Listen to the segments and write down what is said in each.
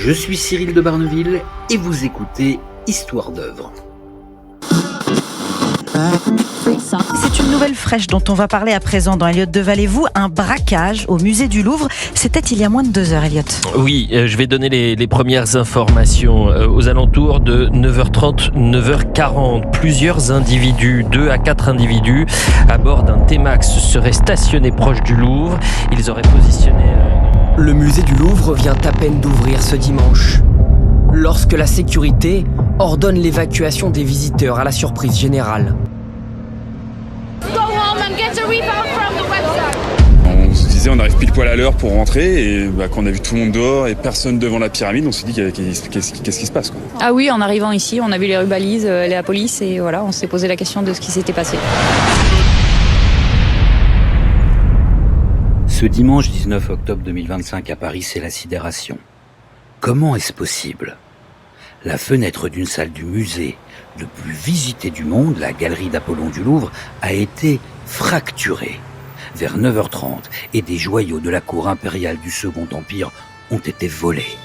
Je suis Cyril de Barneville et vous écoutez Histoire d'œuvre. C'est une nouvelle fraîche dont on va parler à présent dans Elliott Deval-et-vous, un braquage au musée du Louvre. C'était il y a moins de 2 heures, Elliott. Oui, je vais donner les premières informations. Aux alentours de 9h30, 9h40, plusieurs individus, 2 à 4 individus, à bord d'un T-Max seraient stationnés proche du Louvre. Ils auraient positionné... Le musée du Louvre vient à peine d'ouvrir ce dimanche, lorsque la sécurité ordonne l'évacuation des visiteurs à la surprise générale. On se disait on arrive pile poil à l'heure pour rentrer et quand on a vu tout le monde dehors et personne devant la pyramide, on s'est dit qu'est-ce qui se passe quoi. Ah oui, en arrivant ici, on a vu les rues balises, la police et voilà, on s'est posé la question de ce qui s'était passé. Ce dimanche 19 octobre 2025 à Paris, c'est la sidération. Comment est-ce possible ? La fenêtre d'une salle du musée le plus visité du monde, la galerie d'Apollon du Louvre, a été fracturée vers 9h30 et des joyaux de la cour impériale du Second Empire ont été volés.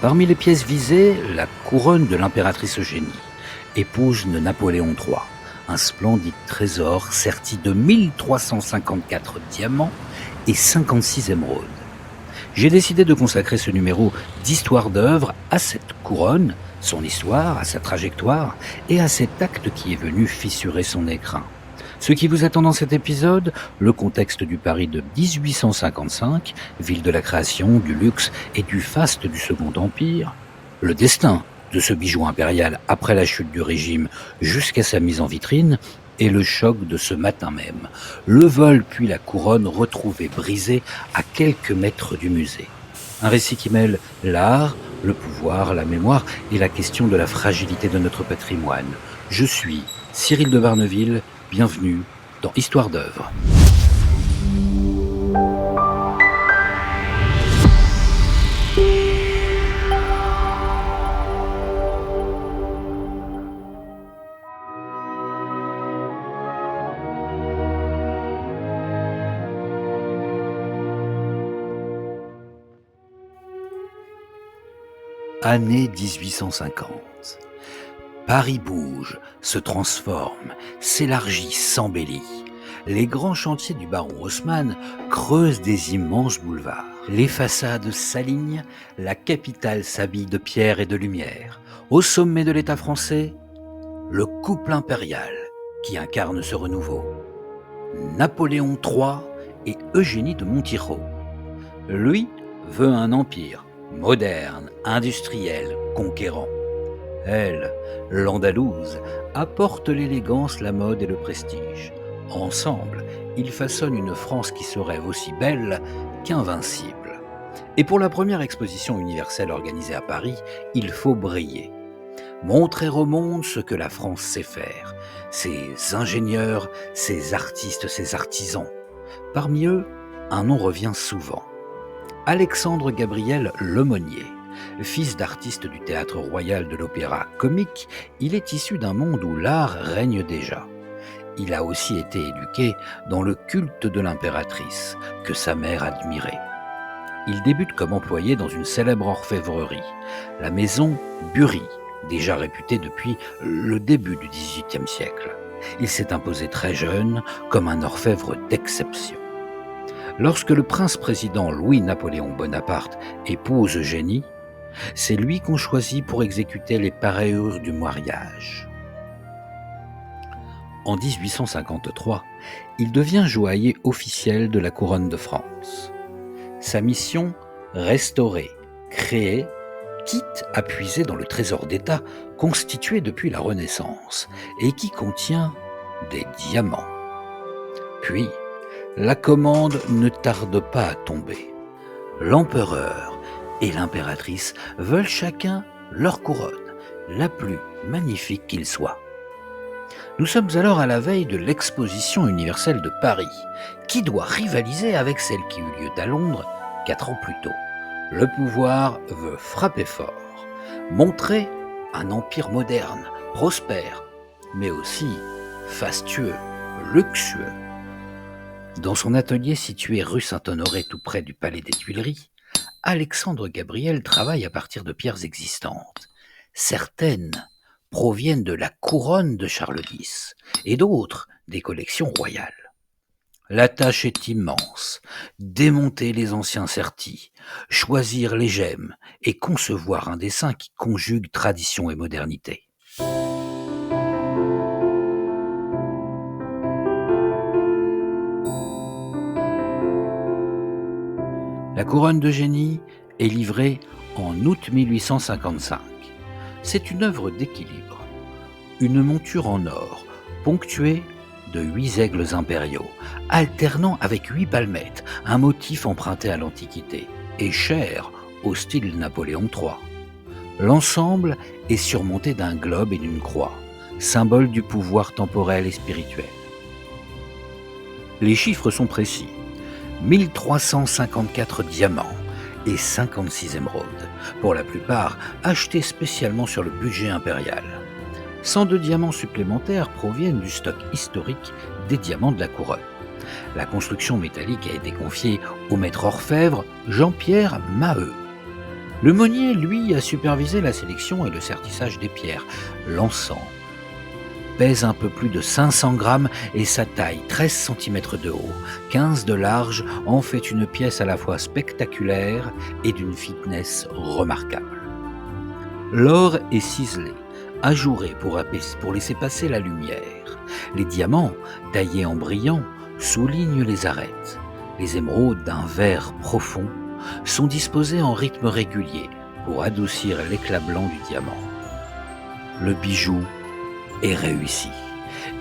Parmi les pièces visées, la couronne de l'impératrice Eugénie, épouse de Napoléon III, un splendide trésor serti de 1354 diamants et 56 émeraudes. J'ai décidé de consacrer ce numéro d'Histoire d'œuvre à cette couronne, son histoire, à sa trajectoire et à cet acte qui est venu fissurer son écrin. Ce qui vous attend dans cet épisode, le contexte du Paris de 1855, ville de la création, du luxe et du faste du Second Empire, le destin de ce bijou impérial après la chute du régime jusqu'à sa mise en vitrine, et le choc de ce matin même, le vol puis la couronne retrouvée brisée à quelques mètres du musée. Un récit qui mêle l'art, le pouvoir, la mémoire et la question de la fragilité de notre patrimoine. Je suis Cyril de Barneville, bienvenue dans Histoire d'œuvre. Année 1850. Paris bouge, se transforme, s'élargit, s'embellit. Les grands chantiers du baron Haussmann creusent des immenses boulevards. Les façades s'alignent, la capitale s'habille de pierre et de lumière. Au sommet de l'État français, le couple impérial qui incarne ce renouveau. Napoléon III et Eugénie de Montiraud. Lui veut un empire moderne, industrielle, conquérant. Elle, l'Andalouse, apporte l'élégance, la mode et le prestige. Ensemble, ils façonnent une France qui se rêve aussi belle qu'invincible. Et pour la première exposition universelle organisée à Paris, il faut briller. Montrer au monde ce que la France sait faire. Ses ingénieurs, ses artistes, ses artisans. Parmi eux, un nom revient souvent. Alexandre Gabriel Lemonnier, fils d'artiste du théâtre royal de l'opéra comique, il est issu d'un monde où l'art règne déjà. Il a aussi été éduqué dans le culte de l'impératrice, que sa mère admirait. Il débute comme employé dans une célèbre orfèvrerie, la maison Bury, déjà réputée depuis le début du XVIIIe siècle. Il s'est imposé très jeune comme un orfèvre d'exception. Lorsque le prince-président Louis-Napoléon Bonaparte épouse Eugénie, c'est lui qu'on choisit pour exécuter les parures du mariage. En 1853, il devient joaillier officiel de la couronne de France. Sa mission, restaurer, créer, quitte à puiser dans le trésor d'État constitué depuis la Renaissance et qui contient des diamants. Puis, la commande ne tarde pas à tomber. L'empereur et l'impératrice veulent chacun leur couronne, la plus magnifique qu'il soit. Nous sommes alors à la veille de l'exposition universelle de Paris, qui doit rivaliser avec celle qui eut lieu à Londres 4 ans plus tôt. Le pouvoir veut frapper fort, montrer un empire moderne, prospère, mais aussi fastueux, luxueux. Dans son atelier situé rue Saint-Honoré tout près du Palais des Tuileries, Alexandre Gabriel travaille à partir de pierres existantes. Certaines proviennent de la couronne de Charles X et d'autres des collections royales. La tâche est immense, démonter les anciens sertis, choisir les gemmes et concevoir un dessin qui conjugue tradition et modernité. La couronne d'Eugénie est livrée en août 1855. C'est une œuvre d'équilibre, une monture en or ponctuée de 8 aigles impériaux, alternant avec 8 palmettes, un motif emprunté à l'Antiquité et cher au style Napoléon III. L'ensemble est surmonté d'un globe et d'une croix, symbole du pouvoir temporel et spirituel. Les chiffres sont précis. 1354 diamants et 56 émeraudes, pour la plupart achetés spécialement sur le budget impérial. 102 diamants supplémentaires proviennent du stock historique des diamants de la couronne. La construction métallique a été confiée au maître orfèvre Jean-Pierre Maheu. Le meunier, lui, a supervisé la sélection et le sertissage des pierres. L'ensemble pèse un peu plus de 500 grammes et sa taille, 13 cm de haut, 15 de large, en fait une pièce à la fois spectaculaire et d'une finesse remarquable. L'or est ciselé, ajouré pour laisser passer la lumière. Les diamants, taillés en brillant, soulignent les arêtes. Les émeraudes d'un vert profond sont disposées en rythme régulier pour adoucir l'éclat blanc du diamant. Le bijou est réussi.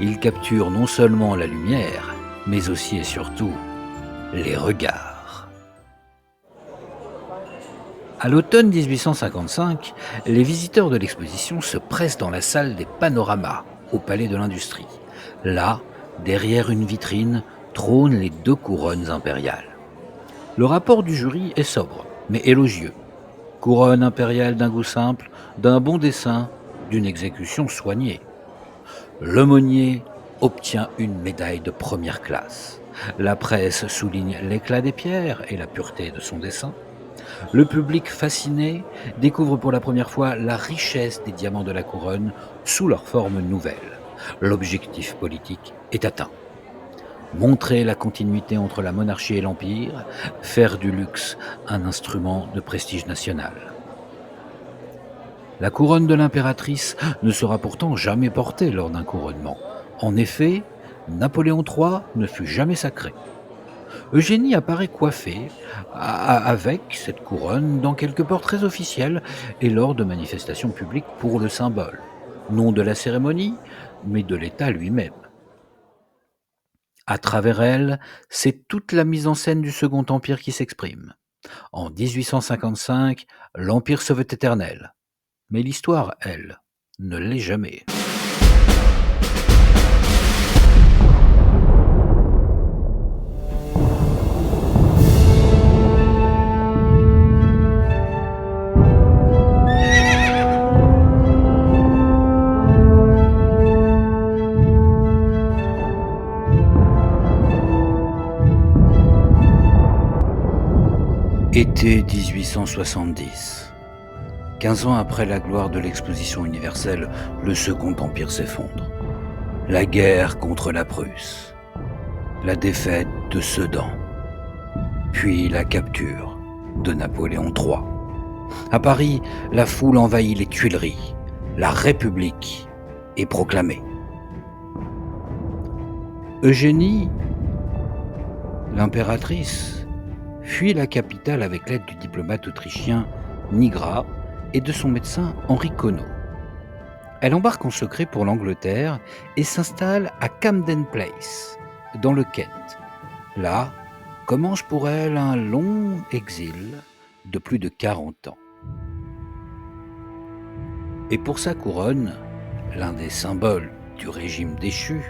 Il capture non seulement la lumière, mais aussi et surtout les regards. À l'automne 1855, les visiteurs de l'exposition se pressent dans la salle des panoramas, au Palais de l'Industrie. Là, derrière une vitrine, trônent les 2 couronnes impériales. Le rapport du jury est sobre, mais élogieux. Couronne impériale d'un goût simple, d'un bon dessin, d'une exécution soignée. L'aumônier obtient une médaille de première classe. La presse souligne l'éclat des pierres et la pureté de son dessin. Le public fasciné découvre pour la première fois la richesse des diamants de la couronne sous leur forme nouvelle. L'objectif politique est atteint. Montrer la continuité entre la monarchie et l'empire, faire du luxe un instrument de prestige national. La couronne de l'impératrice ne sera pourtant jamais portée lors d'un couronnement. En effet, Napoléon III ne fut jamais sacré. Eugénie apparaît coiffée avec cette couronne dans quelques portraits officiels et lors de manifestations publiques pour le symbole, non de la cérémonie, mais de l'État lui-même. À travers elle, c'est toute la mise en scène du Second Empire qui s'exprime. En 1855, l'Empire se veut éternel. Mais l'histoire, elle, ne l'est jamais. Été 1870. 15 ans après la gloire de l'exposition universelle, le Second Empire s'effondre. La guerre contre la Prusse, la défaite de Sedan, puis la capture de Napoléon III. À Paris, la foule envahit les Tuileries. La République est proclamée. Eugénie, l'impératrice, fuit la capitale avec l'aide du diplomate autrichien Nigra et de son médecin Henri Conneau. Elle embarque en secret pour l'Angleterre et s'installe à Camden Place, dans le Kent. Là, commence pour elle un long exil de plus de 40 ans. Et pour sa couronne, l'un des symboles du régime déchu,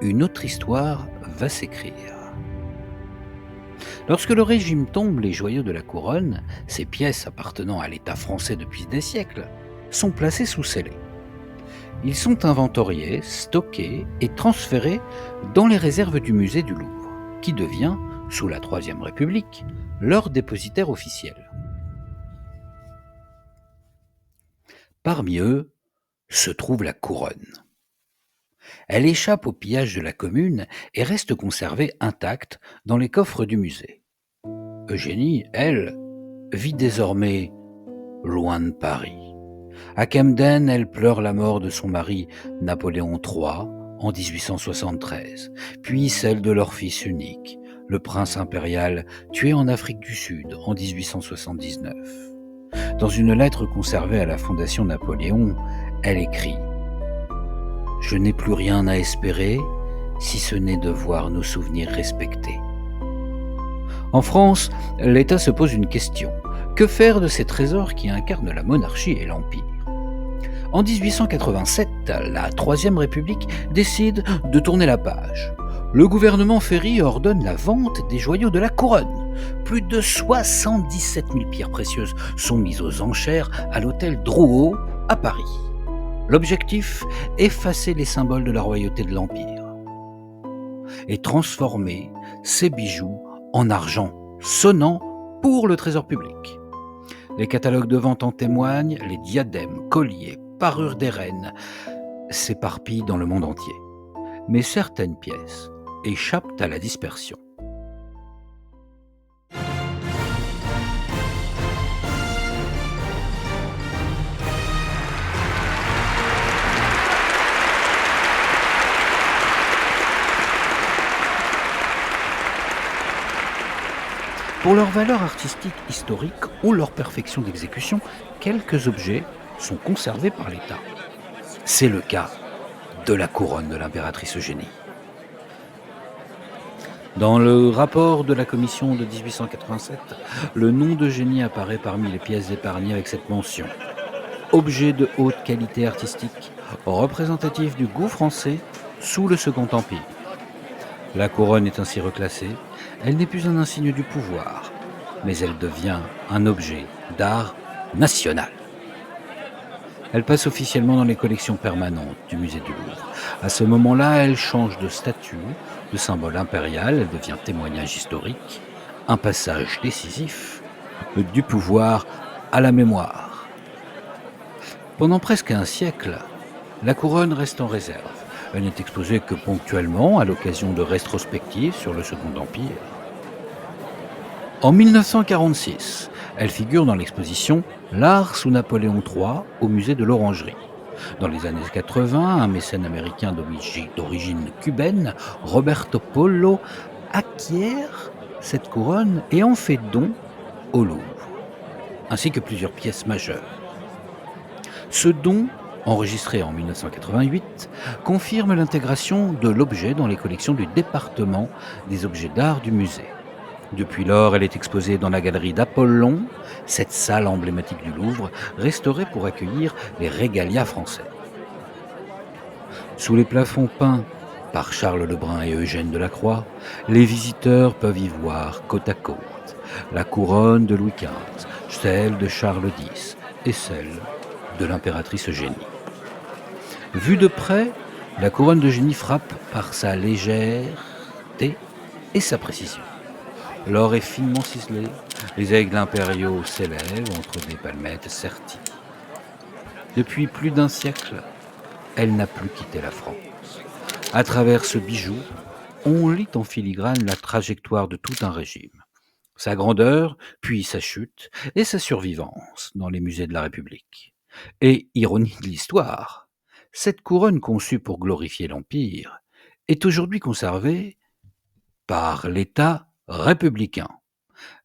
une autre histoire va s'écrire. Lorsque le régime tombe, les joyaux de la couronne, ces pièces appartenant à l'État français depuis des siècles, sont placés sous scellés. Ils sont inventoriés, stockés et transférés dans les réserves du musée du Louvre, qui devient, sous la Troisième République, leur dépositaire officiel. Parmi eux se trouve la couronne. Elle échappe au pillage de la commune et reste conservée intacte dans les coffres du musée. Eugénie, elle, vit désormais loin de Paris. À Camden, elle pleure la mort de son mari Napoléon III en 1873, puis celle de leur fils unique, le prince impérial tué en Afrique du Sud en 1879. Dans une lettre conservée à la Fondation Napoléon, elle écrit « Je n'ai plus rien à espérer, si ce n'est de voir nos souvenirs respectés. » En France, l'État se pose une question. Que faire de ces trésors qui incarnent la monarchie et l'Empire ? En 1887, la Troisième République décide de tourner la page. Le gouvernement Ferry ordonne la vente des joyaux de la couronne. Plus de 77 000 pierres précieuses sont mises aux enchères à l'hôtel Drouot à Paris. L'objectif, effacer les symboles de la royauté de l'Empire et transformer ces bijoux en argent sonnant pour le trésor public. Les catalogues de vente en témoignent, les diadèmes, colliers, parures des reines s'éparpillent dans le monde entier. Mais certaines pièces échappent à la dispersion. Pour leur valeur artistique historique ou leur perfection d'exécution, quelques objets sont conservés par l'État. C'est le cas de la couronne de l'impératrice Eugénie. Dans le rapport de la commission de 1887, le nom d'Eugénie apparaît parmi les pièces épargnées avec cette mention. Objet de haute qualité artistique, représentatif du goût français sous le Second Empire. La couronne est ainsi reclassée. Elle n'est plus un insigne du pouvoir, mais elle devient un objet d'art national. Elle passe officiellement dans les collections permanentes du musée du Louvre. À ce moment-là, elle change de statut, de symbole impérial, elle devient témoignage historique, un passage décisif du pouvoir à la mémoire. Pendant presque un siècle, la couronne reste en réserve. Elle n'est exposée que ponctuellement à l'occasion de rétrospectives sur le Second Empire. En 1946, elle figure dans l'exposition « L'art sous Napoléon III » au musée de l'Orangerie. Dans les années 80, un mécène américain d'origine cubaine, Roberto Polo, acquiert cette couronne et en fait don au Louvre, ainsi que plusieurs pièces majeures. Ce don, enregistré en 1988, confirme l'intégration de l'objet dans les collections du département des objets d'art du musée. Depuis lors, elle est exposée dans la galerie d'Apollon, cette salle emblématique du Louvre, restaurée pour accueillir les régalias français. Sous les plafonds peints par Charles Lebrun et Eugène Delacroix, les visiteurs peuvent y voir côte à côte la couronne de Louis XV, celle de Charles X et celle de l'impératrice Eugénie. Vue de près, la couronne d'Eugénie frappe par sa légèreté et sa précision. L'or est finement ciselé, les aigles impériaux s'élèvent entre des palmettes serties. Depuis plus d'un siècle, elle n'a plus quitté la France. À travers ce bijou, on lit en filigrane la trajectoire de tout un régime. Sa grandeur, puis sa chute et sa survivance dans les musées de la République. Et, ironie de l'histoire, cette couronne conçue pour glorifier l'Empire est aujourd'hui conservée par l'État républicain.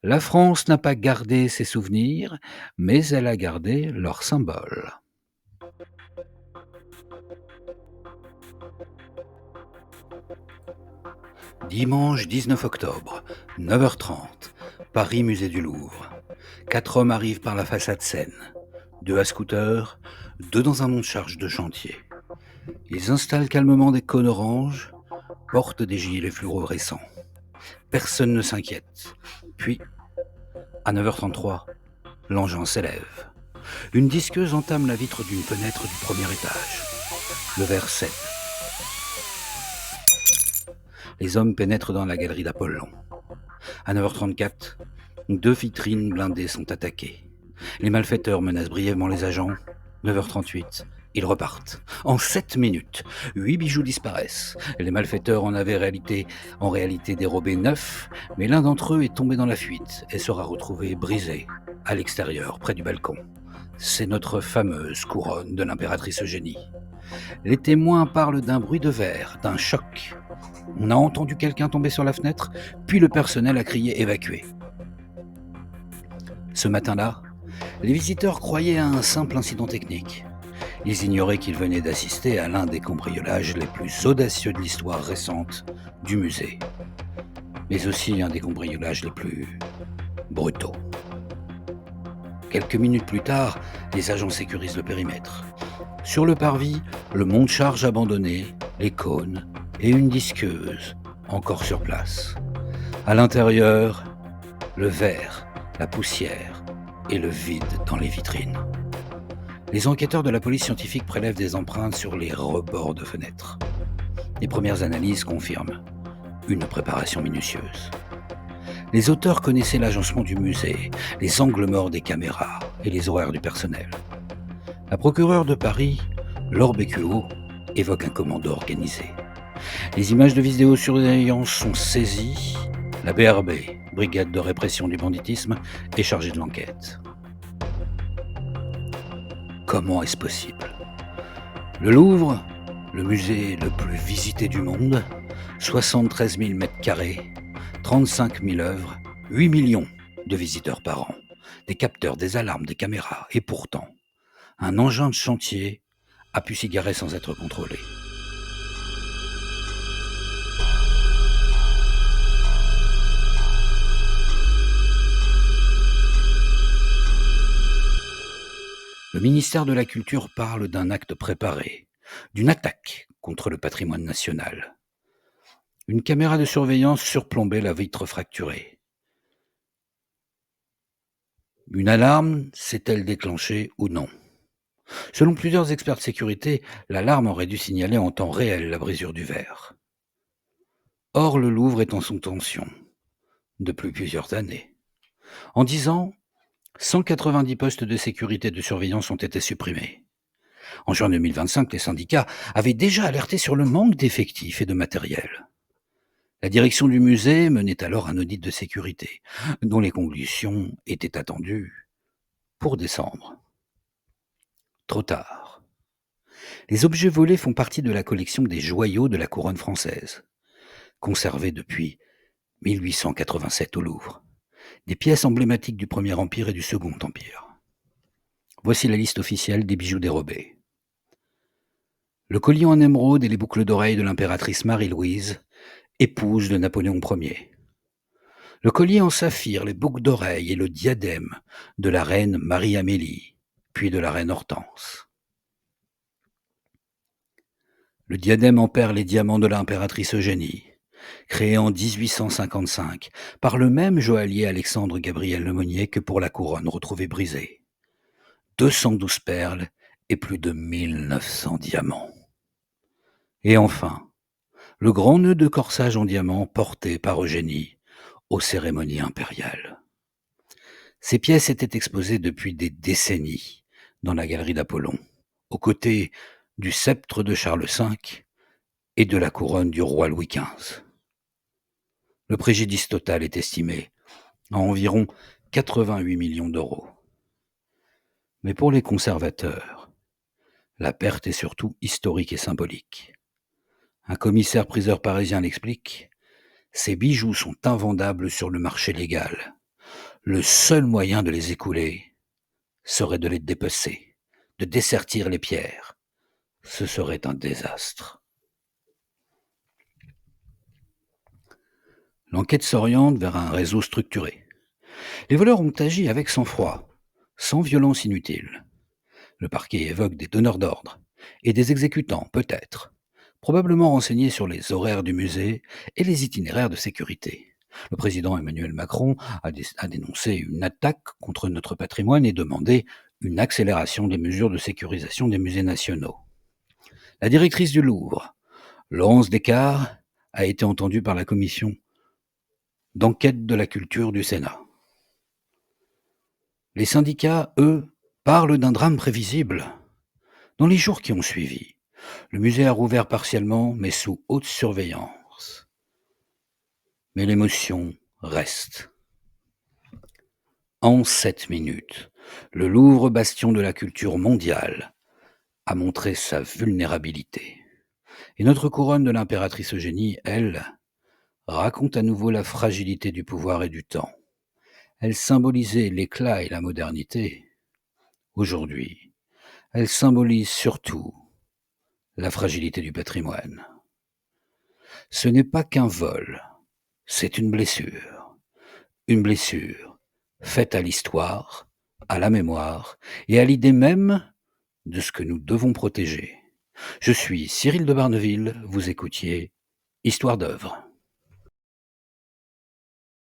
La France n'a pas gardé ses souvenirs, mais elle a gardé leurs symboles. Dimanche 19 octobre, 9h30, Paris, musée du Louvre. 4 hommes arrivent par la façade Seine. 2 à scooter, 2 dans un monte-charge de chantier. Ils installent calmement des cônes oranges, portent des gilets fluorescents. Personne ne s'inquiète. Puis, à 9h33, l'engin s'élève. Une disqueuse entame la vitre d'une fenêtre du premier étage. Le verre cède. Les hommes pénètrent dans la galerie d'Apollon. À 9h34, 2 vitrines blindées sont attaquées. Les malfaiteurs menacent brièvement les agents. 9h38, ils repartent. En 7 minutes, 8 bijoux disparaissent. Les malfaiteurs en réalité dérobé 9, mais l'un d'entre eux est tombé dans la fuite et sera retrouvé brisé à l'extérieur, près du balcon. C'est notre fameuse couronne de l'impératrice Eugénie. Les témoins parlent d'un bruit de verre, d'un choc. On a entendu quelqu'un tomber sur la fenêtre, puis le personnel a crié « évacuer ». Ce matin-là, les visiteurs croyaient à un simple incident technique. Ils ignoraient qu'ils venaient d'assister à l'un des cambriolages les plus audacieux de l'histoire récente du musée, mais aussi un des cambriolages les plus brutaux. Quelques minutes plus tard, les agents sécurisent le périmètre. Sur le parvis, le monte-charge abandonné, les cônes et une disqueuse encore sur place. À l'intérieur, le verre, la poussière et le vide dans les vitrines. Les enquêteurs de la police scientifique prélèvent des empreintes sur les rebords de fenêtres. Les premières analyses confirment une préparation minutieuse. Les auteurs connaissaient l'agencement du musée, les angles morts des caméras et les horaires du personnel. La procureure de Paris, Laure Bécuot, évoque un commando organisé. Les images de vidéosurveillance sont saisies. La BRB, Brigade de répression du banditisme, est chargée de l'enquête. Comment est-ce possible ? Le Louvre, le musée le plus visité du monde, 73 000 mètres carrés, 35 000 œuvres, 8 millions de visiteurs par an, des capteurs, des alarmes, des caméras, et pourtant, un engin de chantier a pu s'y garer sans être contrôlé. Le ministère de la Culture parle d'un acte préparé, d'une attaque contre le patrimoine national. Une caméra de surveillance surplombait la vitre fracturée. Une alarme s'est-elle déclenchée ou non ? Selon plusieurs experts de sécurité, l'alarme aurait dû signaler en temps réel la brisure du verre. Or, le Louvre est en sous-tension depuis plusieurs années. En 10 ans, 190 postes de sécurité et de surveillance ont été supprimés. En juin 2025, les syndicats avaient déjà alerté sur le manque d'effectifs et de matériel. La direction du musée menait alors un audit de sécurité, dont les conclusions étaient attendues pour décembre. Trop tard. Les objets volés font partie de la collection des joyaux de la couronne française, conservés depuis 1887 au Louvre. Des pièces emblématiques du Premier Empire et du Second Empire. Voici la liste officielle des bijoux dérobés. Le collier en émeraude et les boucles d'oreilles de l'impératrice Marie-Louise, épouse de Napoléon Ier. Le collier en saphir, les boucles d'oreilles et le diadème de la reine Marie-Amélie, puis de la reine Hortense. Le diadème en perles et diamants de l'impératrice Eugénie, créé en 1855 par le même joaillier Alexandre Gabriel Lemonnier que pour la couronne retrouvée brisée. 212 perles et plus de 1900 diamants. Et enfin, le grand nœud de corsage en diamant porté par Eugénie aux cérémonies impériales. Ces pièces étaient exposées depuis des décennies dans la galerie d'Apollon, aux côtés du sceptre de Charles V et de la couronne du roi Louis XV. Le préjudice total est estimé à environ 88 millions d'euros. Mais pour les conservateurs, la perte est surtout historique et symbolique. Un commissaire-priseur parisien l'explique, ces bijoux sont invendables sur le marché légal. Le seul moyen de les écouler serait de les dépecer, de dessertir les pierres. Ce serait un désastre. L'enquête s'oriente vers un réseau structuré. Les voleurs ont agi avec sang-froid, sans violence inutile. Le parquet évoque des donneurs d'ordre et des exécutants, peut-être, probablement renseignés sur les horaires du musée et les itinéraires de sécurité. Le président Emmanuel Macron a dénoncé une attaque contre notre patrimoine et demandé une accélération des mesures de sécurisation des musées nationaux. La directrice du Louvre, Laurence Descartes, a été entendue par la commission d'enquête de la culture du Sénat. Les syndicats, eux, parlent d'un drame prévisible. Dans les jours qui ont suivi, le musée a rouvert partiellement, mais sous haute surveillance. Mais l'émotion reste. En 7 minutes, le Louvre, bastion de la culture mondiale, a montré sa vulnérabilité. Et notre couronne de l'impératrice Eugénie, elle, raconte à nouveau la fragilité du pouvoir et du temps. Elle symbolisait l'éclat et la modernité. Aujourd'hui, elle symbolise surtout la fragilité du patrimoine. Ce n'est pas qu'un vol, c'est une blessure. Une blessure faite à l'histoire, à la mémoire et à l'idée même de ce que nous devons protéger. Je suis Cyril de Barneville, vous écoutiez Histoire d'œuvre.